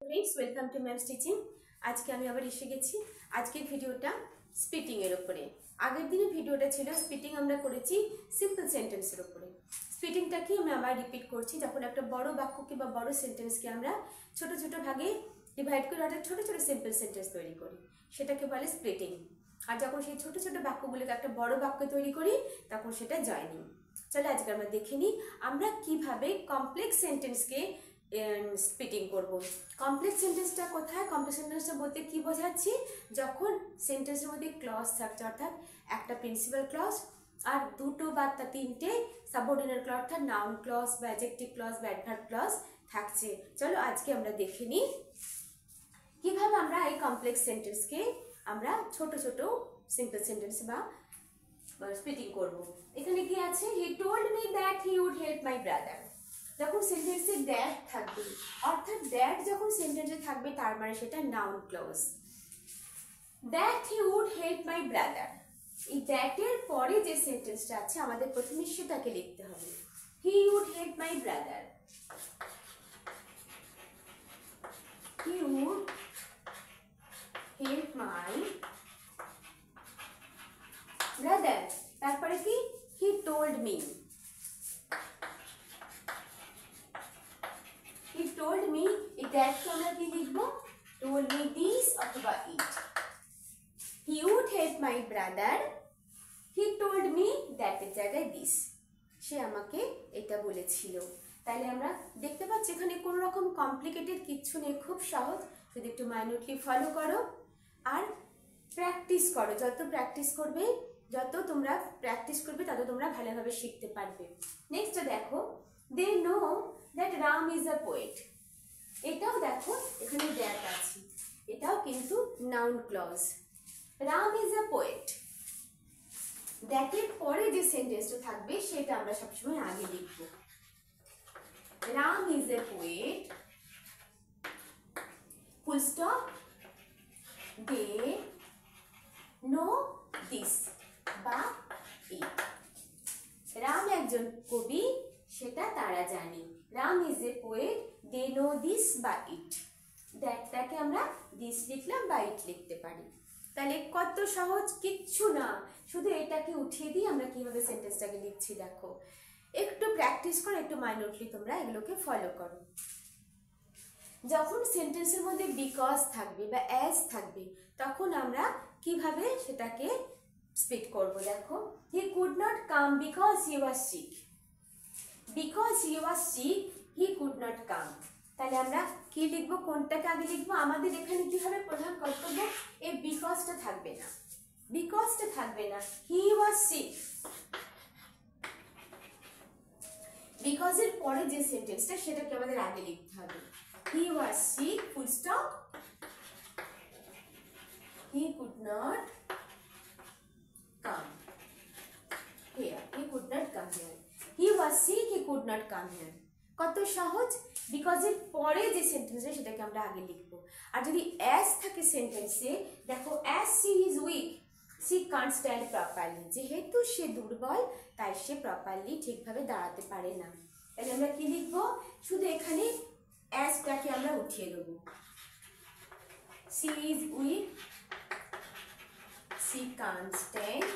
Friends welcome to ma'am stitching. आज के आবার এসে গেছি আজকের ভিডিওটা স্পিটিং এর উপরে। আগের দিনের ভিডিওটা ছিল স্পিটিং আমরা করেছি সিম্পল সেন্টেন্সের উপরে। স্পিটিংটা কি আমি আবার রিপিট করছি, যখন একটা বড় বাক্যকে বা বড় সেন্টেন্সকে আমরা ছোট ছোট ভাগে ডিভাইড করে একটা ছোট ছোট সিম্পল সেন্টেন্স তৈরি করি, সেটাকে বলে স্প্লিটিং। আর যখন সেই ছোট ছোট বাক্যগুলোকে একটা বড় বাক্য তৈরি করি তখন সেটা জয়নিং। চলো আজকে আমরা দেখে নিই আমরা কিভাবে কমপ্লেক্স সেন্টেন্সকে স্প্লিটিং করব। কমপ্লেক্স সেন্টেন্সটা কোথায়? কমপ্লেক্স সেন্টেন্সটা বলতে কি বোঝাচ্ছি, যখন সেন্টেন্সের মধ্যে ক্লজ থাকছে, অর্থাৎ একটা প্রিন্সিপাল ক্লজ আর দুটো বা তিনটে সাবঅর্ডিনেট ক্লজ, অর্থাৎ নাউন ক্লজ বা অ্যাডজেক্টিভ ক্লজ বা অ্যাডভার্ব ক্লজ থাকছে। চলো আজকে আমরা দেখে নিই কিভাবে আমরা এই কমপ্লেক্স সেন্টেন্সকে আমরা ছোট ছোট সিম্পল সেন্টেন্স বা স্প্লিটিং করব। এখানে কি আছে? He told me that he would help my brother. যখন সেন্টেন্সে দ্যাট থাকবে, অর্থাৎ দ্যাট যখন সেন্টেন্সে থাকবে তার মানে সেটা noun clause. That he would help my brother, এই দ্যাটের পরে যে সেন্টেন্সটা আছে আমাদের প্রথমে সেটাকে লিখতে হবে। He would help my brother, he would help my brother. তারপরে কি? He told me, he told me, এই দ্যাটকে আমরা কি লিখবো? টোল্ড মি দিস অথবা it. He would help my brother, he told me দ্যাটের জায়গায় দিস, সে আমাকে এটা বলেছিল। তাহলে আমরা দেখতে পাচ্ছি এখানে কোনো রকম কমপ্লিকেটেড কিচ্ছু নেই, খুব সহজ। যদি একটু মাইনিউটলি ফলো করো আর প্র্যাকটিস করো, যত প্র্যাকটিস করবে, যত তোমরা প্র্যাকটিস করবে তত তোমরা ভালোভাবে শিখতে পারবে। নেক্সট দেখো, they know that Ram is a poet. এটাও দেখো এখানে দ্যাট আছে, এটাও কিন্তু noun clause. Ram is a poet, দ্যাটের পরে যে সেন্টেন্সটা থাকবে সেটা আমরা সবসময় আগে লিখব। Ram is a poet, full stop, they know this বা ইট। রাম একজন কবি, সেটা তারা জানে। Ram is a poet, they know this বা ইট। দ্যাটটাকে আমরা দিস লিখলাম বা ইট লিখতে পারি। তাহলে কত সহজ, কিচ্ছু না, শুধু এটাকে উঠিয়ে দিয়ে আমরা কিভাবে সেন্টেন্সটাকে লিখছি দেখো। একটু প্র্যাকটিস করো, একটু মাইনিউটলি তোমরা এগুলোকে ফলো করো। যখন সেন্টেন্সের মধ্যে বিকজ থাকবে বা অ্যাজ থাকবে তখন আমরা কিভাবে সেটাকে স্পিক করব দেখো। He could not come because he was sick, because he was sick he could not come. তাহলে আমরা কি লিখবো, কোনটাকে আগে লিখবো? আমাদের এখানে কি হবে? প্রধান কর্তব্য এই বিকজটা থাকবে না, বিকজটা থাকবে না, হি ওয়াজ সিক। বিকজের পরে যে সেন্টেন্সটা সেটাকে আমাদের আগে লিখতে হবে। He was sick, full stop, he could not come here, he could not come here. He was sick, he could not come here. কত সহজ। বিকজের পরে যে সেন্টেন্সটা সেটাকে আমরা আগে লিখবো। আর যদি অ্যাজ থাকে সেন্টেন্সে, দেখো as she is weak, she can't stand properly, যেহেতু সে দুর্বল তাই সে প্রপারলি ঠিকভাবে দাঁড়াতে পারে না। তাহলে আমরা কি লিখবো? শুধু এখানে অ্যাজটাকে আমরা উঠিয়ে দেবো। She is weak, she can't stand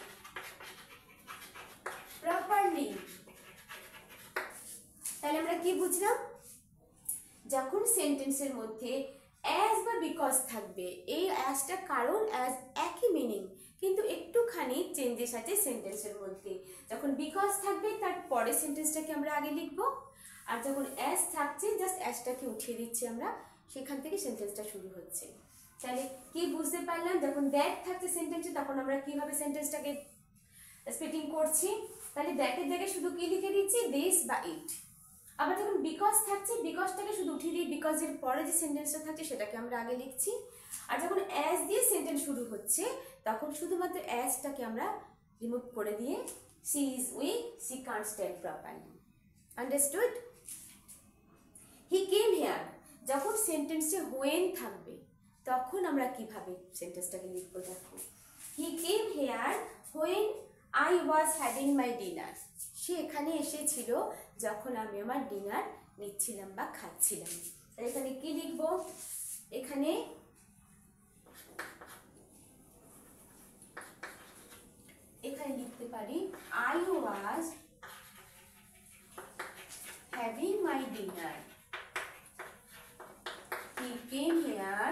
properly. তাহলে আমরা কি বুঝলাম? যখন সেন্টেন্সের মধ্যে অ্যাজ বা বিকজ থাকবে, এই অ্যাজটা কারণ অ্যাজ একই মিনিং কিন্তু একটুখানি চেঞ্জেস আছে সেন্টেন্সের মধ্যে। যখন বিকজ থাকবে তার পরে সেন্টেন্সটাকে আমরা আগে লিখব, আর যখন অ্যাজ থাকছে জাস্ট অ্যাজটাকে উঠিয়ে দিচ্ছি আমরা, সেখান থেকে সেন্টেন্সটা শুরু হচ্ছে। তাহলে কি বুঝতে পারলাম? যখন দ্যাট থাকছে সেন্টেন্সে তখন আমরা কিভাবে সেন্টেন্সটাকে স্প্লিটিং করছি। তাহলে দ্যাটের জায়গায় শুধু কি লিখে দিচ্ছি? দিস বা ইট। আবার যখন বিকজ থাকছে বিকজটাকে শুধু উঠিয়ে দিই, বিকজের পরে যে সেন্টেন্সটা থাকছে সেটাকে আমরা আগে লিখছি। আর যখন অ্যাজ দিয়ে সেন্টেন্স শুরু হচ্ছে তখন শুধুমাত্র অ্যাজটাকে আমরা রিমুভ করে দিয়ে she is weak, she can't stand properly. Understood? He came here, যখন সেন্টেন্সে হোয়েন থাকবে তখন আমরা কিভাবে সেন্টেন্সটাকে লিখবো দেখো। He came here when I was having my dinner, সে এখানে এসেছিল যখন আমি আমার ডিনার নিচ্ছিলাম বা খাচ্ছিলাম। এখানে কি লিখবো, এখানে লিখতে পারি I was having my dinner. He came here.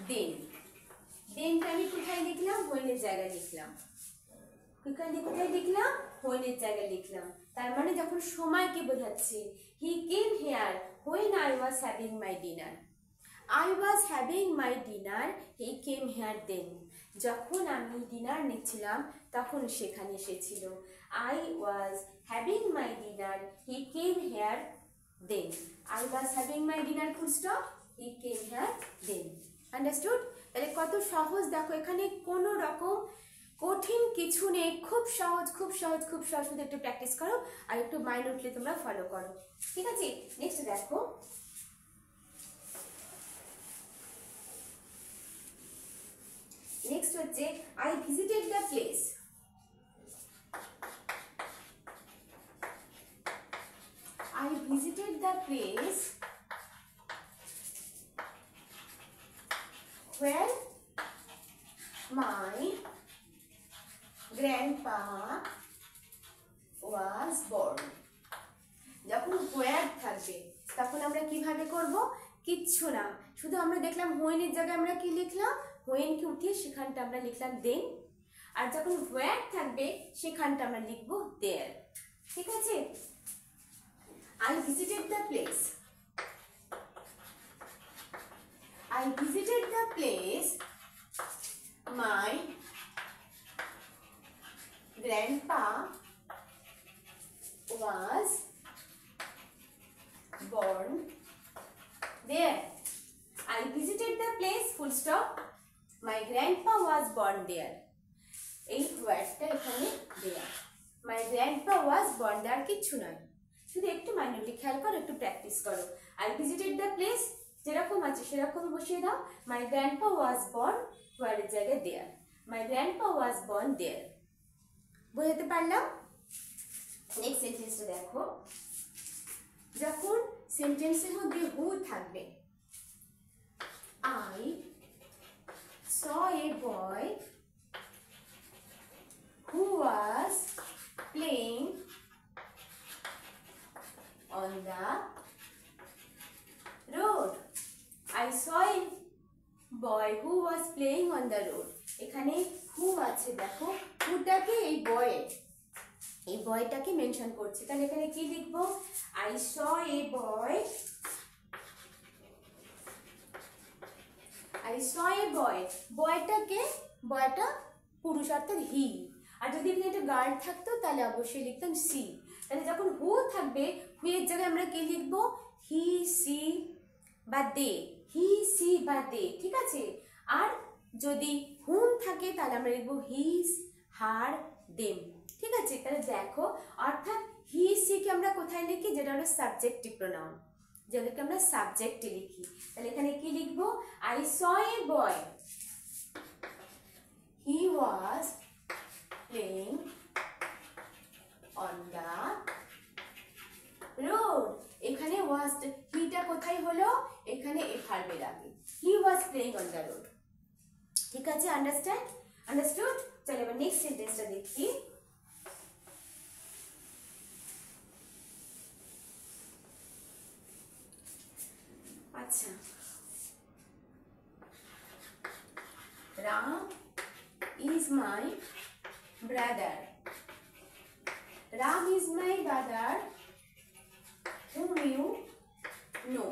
Then আমি কোথায় লিখলাম, হোয়েনের জায়গায় লিখলাম। কোথায় লিখলাম, হোয়েনের জায়গায় লিখলাম। তার মানে যখন সময়কে বোঝাচ্ছে, he came here when I was having my dinner. I was having my dinner, he came here then. যখন আমি ডিনার নিচ্ছিলাম তখন সেখানে এসেছিল। I was having my dinner, he came here then. I was having my dinner full stop, he came here then. Understood? তাহলে কত সহজ দেখো, এখানে কোনো রকম কঠিন কিছু নেই, খুব সহজ খুব সহজ খুব সহজ। শুধু একটু প্র্যাকটিস করো আর একটু মাইন্ডলি তোমরা ফলো করো, ঠিক আছে? নেক্সট দেখো, নেক্সট হচ্ছে I visited the place. I visited the place where my grandpa was born. যখন where থাকবে তখন আমরা কিভাবে করব, কিচ্ছু না, শুধু আমরা দেখলাম হোয়েনের জায়গায় আমরা কি লিখলাম, হোয়েনকে উঠিয়ে সেখানটা আমরা লিখলাম দেন। আর যখন where থাকবে সেখানটা আমরা লিখবো there, ঠিক আছে? I visited the place. I visited the place my grandpa was born there. I visited the place full stop, my grandpa was born there. এই ওয়ার্ডটা এখানে দেয়া, my grandpa was born there, কিচ্ছু নয়, শুধু একটু মাইন্ডলি খেয়াল করো, একটু প্র্যাকটিস করো। I visited the place যেরকম আছে সেরকম বসিয়ে দাও, my grandpa was born ওয়ার্ডের জায়গায় there, my grandpa was born there। বুঝতে পারলাম? নেক্সট সেন্টেন্সটা দেখো, যখন সেন্টেন্সের মধ্যে হু থাকবে, I saw a boy who was playing on the road. I saw a boy who was playing on the road. এখানে হু আছে, দেখো হুটাকে এই বয়টাকে মেনশন করছে, তাহলে এখানে কি লিখবো, I saw a boy, I saw a boy, বয়টা পুরুষ অর্থাৎ হি, আর যদি এখানে একটা গার্ড থাকতো তাহলে অবশ্যই লিখতাম সি। তাহলে যখন হু থাকবে, হু এর জায়গায় আমরা কি লিখবো, হি সি বা দে, হি সি বা দে, ঠিক আছে? আর যদি হুম থাকে তাহলে আমরা লিখবো হিজ হার দেম, ঠিক আছে? তাহলে দেখো, অর্থাৎ হি সি কে আমরা কোথায় লিখি, যেটা হলো সাবজেক্টিভ প্রোনাউন, যেটাকে আমরা সাবজেক্টে লিখি। তাহলে এখানে কি লিখবো, I saw a boy, he was playing on the road. এখানে was হিটা কোথায় হলো, এখানে এ ভার্বের আগে, he was playing on the road, ঠিক আছে? আন্ডারস্টুড? চলো এবার নেক্সট সেন্টেন্সটা দেখি। আচ্ছা, Ram is my brother. Ram is my brother whom you know.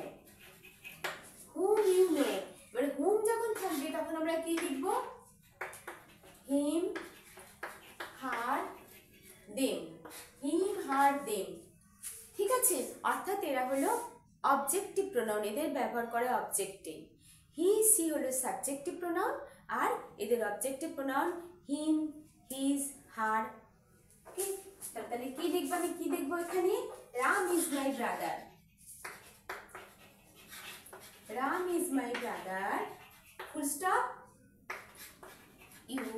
Whom you know. এবার whom যখন থাকবে তখন আমরা কি লিখবো, him, her, them. Him, her, them, ঠিক আছে? অর্থাৎ এরা হলো অবজেক্টিভ প্রোনাউন, এদের ব্যবহার করে অবজেক্টে। হি সি হলো সাবজেক্টিভ প্রোনাউন আর এদের objective pronoun him, his, her. তাহলে কি লিখবো, আমি কি লিখবো এখানে, Ram is my brother. Ram is my brother, full stop, you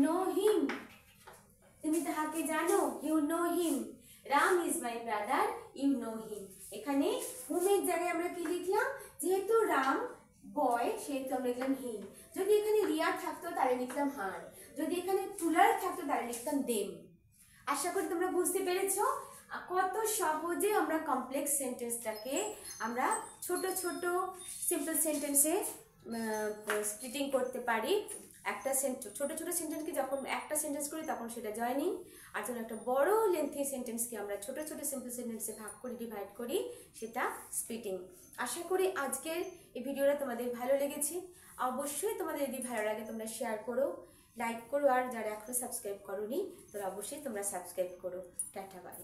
know him, তুমি তাহাকে জানো, you know him. Ram is my brother, you know him. এখানে হুমের জায়গায় আমরা কি লিখলাম, যেহেতু রাম বয় সেহেতু আমরা লিখলাম হি। যদি এখানে রিয়া থাকতো তাহলে লিখলাম হার, যদি এখানে টুলার থাকতো তাহলে লিখতাম দেম। আশা করি তোমরা বুঝতে পেরেছো কত সহজে আমরা কমপ্লেক্স সেন্টেন্সটাকে আমরা ছোট ছোট সিম্পল সেন্টেন্সে স্প্লিটিং করতে পারি। একটা ছোট ছোট সেন্টেন্সকে যখন একটা সেন্টেন্স করি তখন সেটা জয়নিং, আর যখন একটা বড় লেন্থি সেন্টেন্সকে আমরা ছোট ছোট সিম্পল সেন্টেন্সে ভাগ করি, ডিভাইড করি, সেটা স্প্লিটিং। আশা করি আজকের এই ভিডিওটা তোমাদের ভালো লেগেছে। অবশ্যই তোমাদের যদি ভালো লাগে তোমরা শেয়ার করো, লাইক করো, আর যারা এখনো সাবস্ক্রাইব করোনি তারা অবশ্যই তোমরা সাবস্ক্রাইব করো। Tata bye.